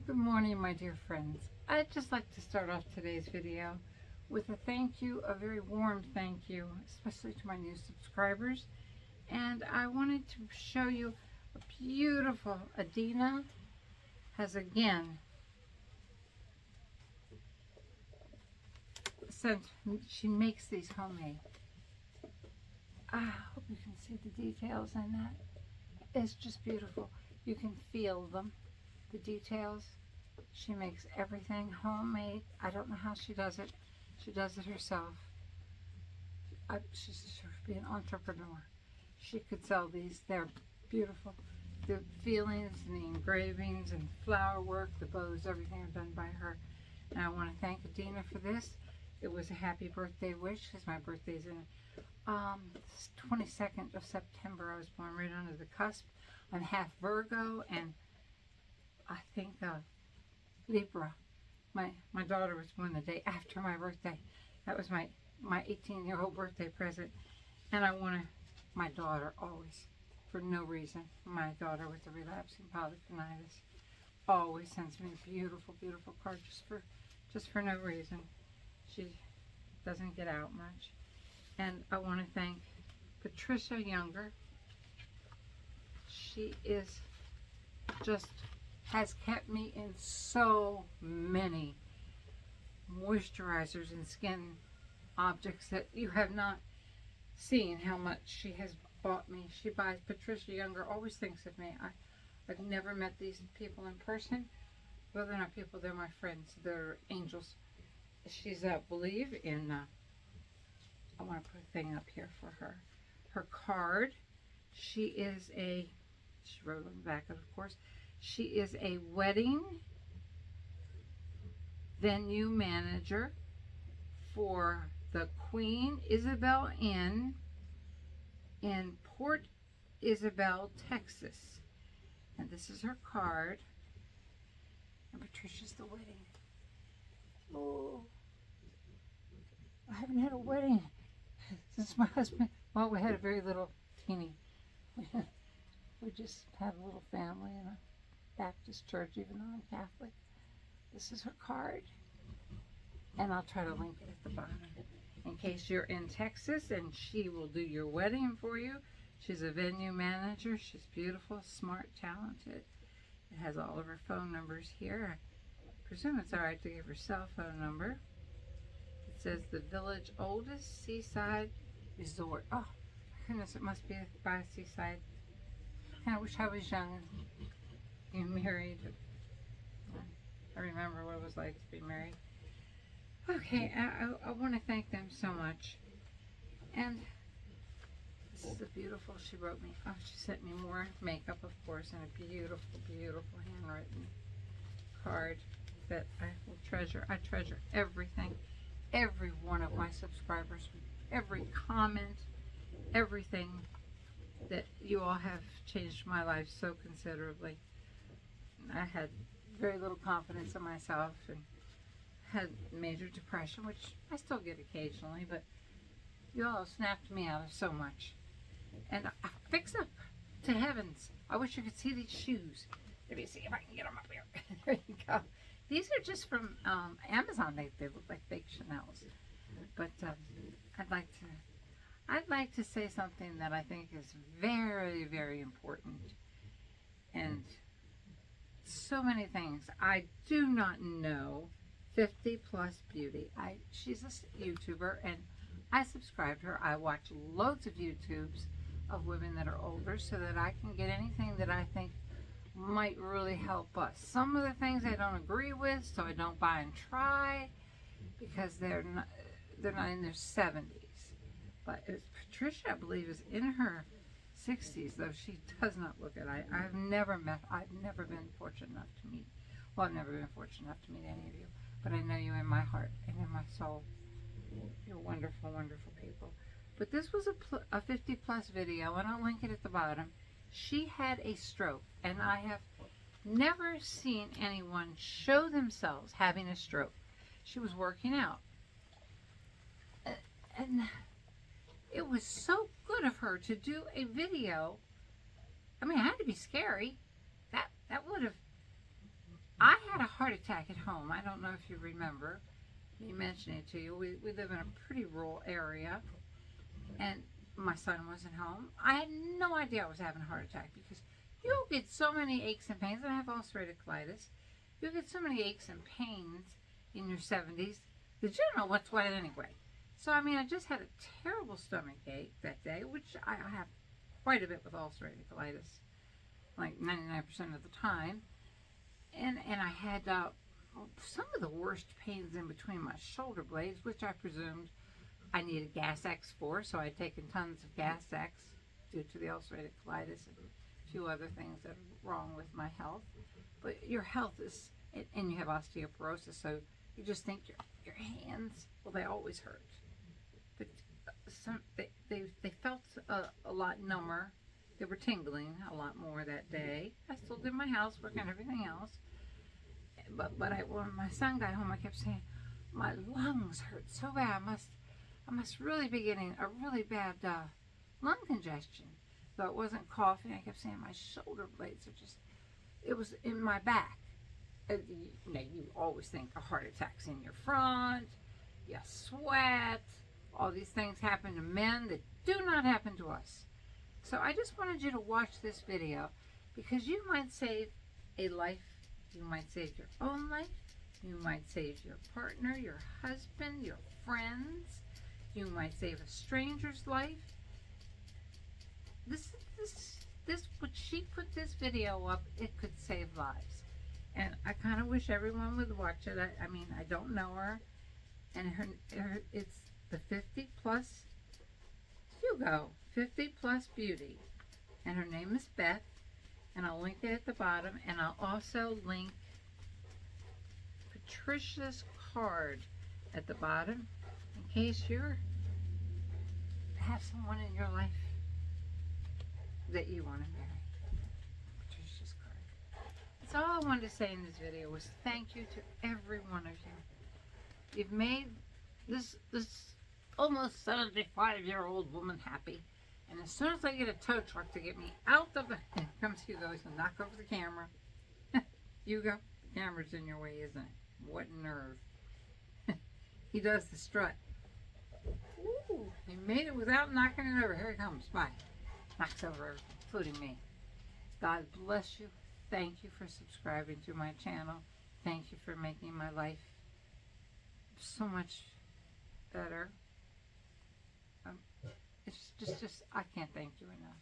Good morning, my dear friends. I'd just like to start off today's video with a thank you, a very warm thank you, especially to my new subscribers. And I wanted to show you a beautiful Adina has again sent, she makes these homemade. I hope you can see the details in that. It's just beautiful. You can feel them, the details. She makes everything homemade. I don't know how she does it. She does it herself. She should be an entrepreneur. She could sell these. They're beautiful. The feelings and the engravings and flower work, the bows, everything are done by her. And I want to thank Adina for this. It was a happy birthday wish because my birthday's in 22nd of September. I was born right under the cusp. I'm half Virgo and I think Libra. My daughter was born the day after my birthday. That was my 18-year-old birthday present. And I wanted my daughter always, for no reason, my daughter with the relapsing polyphonitis always sends me a beautiful, beautiful card just for no reason. She doesn't get out much. And I want to thank Patricia Younger. She is just has kept me in so many moisturizers and skin objects that you have not seen how much she has bought me. She buys, Patricia Younger always thinks of me. I've never met these people in person. Well, they're not people, they're my friends. They're angels. She's believe in, I want to put a thing up here for her. Her card, she wrote on the back of course, she is a wedding venue manager for the Queen Isabel Inn in Port Isabel, Texas. And this is her card. And Patricia's the wedding. Oh, I haven't had a wedding since my husband, well, we had a very little teeny. We just had a little family in a Baptist church, even though I'm Catholic. This is her card, and I'll try to link it at the bottom in case you're in Texas, and she will do your wedding for you. She's a venue manager. She's beautiful, smart, talented. It has all of her phone numbers here. I presume it's all right to give her cell phone number. It says the village oldest seaside resort. Oh, goodness, it must be by a seaside. I wish I was young and married. I remember what it was like to be married. Okay, I want to thank them so much. And this is a beautiful, she wrote me, oh, she sent me more makeup, of course, and a beautiful, beautiful handwritten card that I will treasure. I treasure everything, every one of my subscribers, every comment, everything that you all have changed my life so considerably. I had very little confidence in myself and had major depression, which I still get occasionally, but you all snapped me out of so much. And I fix up to heavens. I wish you could see these shoes. Let me see if I can get them up here. There you go. These are just from Amazon. They look like fake Chanel's. But I'd like to say something that I think is very, very important. And so many things. I do not know 50 Plus Beauty. She's a YouTuber and I subscribe to her. I watch loads of YouTubes of women that are older so that I can get anything that I think might really help us. Some of the things I don't agree with, so I don't buy and try because they're not in their 70s. But Patricia, I believe, is in her 60s, though she does not look it. I've never been fortunate enough to meet, well, I've never been fortunate enough to meet any of you, but I know you in my heart and in my soul. You're wonderful, wonderful people. But this was a 50 plus video, and I'll link it at the bottom. She had a stroke, and I have never seen anyone show themselves having a stroke. She was working out. And it was so good of her to do a video. I mean, it had to be scary. That would have, I had a heart attack at home. I don't know if you remember me mentioning it to you. We live in a pretty rural area, and my son wasn't home. I had no idea I was having a heart attack because you'll get so many aches and pains. And I have ulcerative colitis. You'll get so many aches and pains in your 70s that you don't know what's what anyway. So, I mean, I just had a terrible stomach ache that day, which I have quite a bit with ulcerative colitis, like 99% of the time. And I had some of the worst pains in between my shoulder blades, which I presumed I needed Gas-X for, so I'd taken tons of Gas-X due to the ulcerative colitis and a few other things that are wrong with my health. But your health is, and you have osteoporosis, so you just think your hands, well, they always hurt. But they felt a lot number. They were tingling a lot more that day. I still did my housework and everything else. But when my son got home, I kept saying, my lungs hurt so bad. I must really be getting a really bad lung congestion. Though it wasn't coughing, I kept saying my shoulder blades are just, it was in my back. You always think a heart attack's in your front, you sweat, all these things happen to men that do not happen to us. So I just wanted you to watch this video because you might save a life. You might save your own life. You might save your partner, your husband, your friends. You might save a stranger's life. This, when she put this video up, it could save lives. And I kind of wish everyone would watch it. I mean, I don't know her. And it's the 50 plus Hugo, 50 plus beauty. And her name is Beth. And I'll link it at the bottom. And I'll also link Patricia's card at the bottom in case you have someone in your life that you want to marry. Patricia's card. That's all I wanted to say in this video was thank you to every one of you. You've made this almost 75-year-old woman happy. And as soon as I get a tow truck to get me out of the... Here comes Hugo. He's going to knock over the camera. Hugo, the camera's in your way, isn't it? What nerve. He does the strut. Ooh, he made it without knocking it over. Here he comes. Bye. Knocks over everything, including me. God bless you. Thank you for subscribing to my channel. Thank you for making my life so much better. It's just, I can't thank you enough.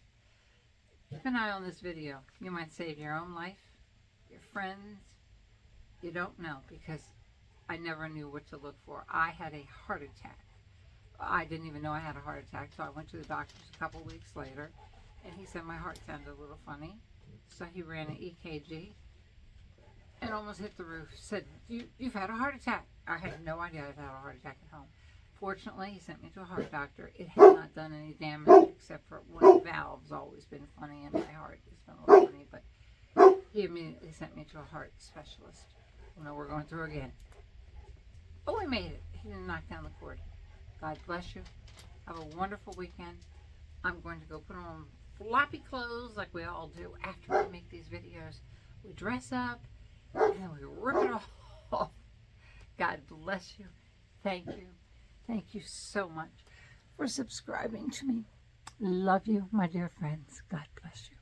Keep an eye on this video. You might save your own life, your friends. You don't know because I never knew what to look for. I had a heart attack. I didn't even know I had a heart attack, so I went to the doctor's a couple weeks later, and he said my heart sounded a little funny. So he ran an EKG and almost hit the roof. Said, you've had a heart attack. I had no idea I'd had a heart attack at home. Fortunately, he sent me to a heart doctor. It has not done any damage except for one valve's always been funny in my heart. It's been a little funny, but he immediately sent me to a heart specialist. Oh no, we're going through again. Oh, we made it. He didn't knock down the cord. God bless you. Have a wonderful weekend. I'm going to go put on floppy clothes like we all do after we make these videos. We dress up and then we rip it off. God bless you. Thank you. Thank you so much for subscribing to me. Love you, my dear friends. God bless you.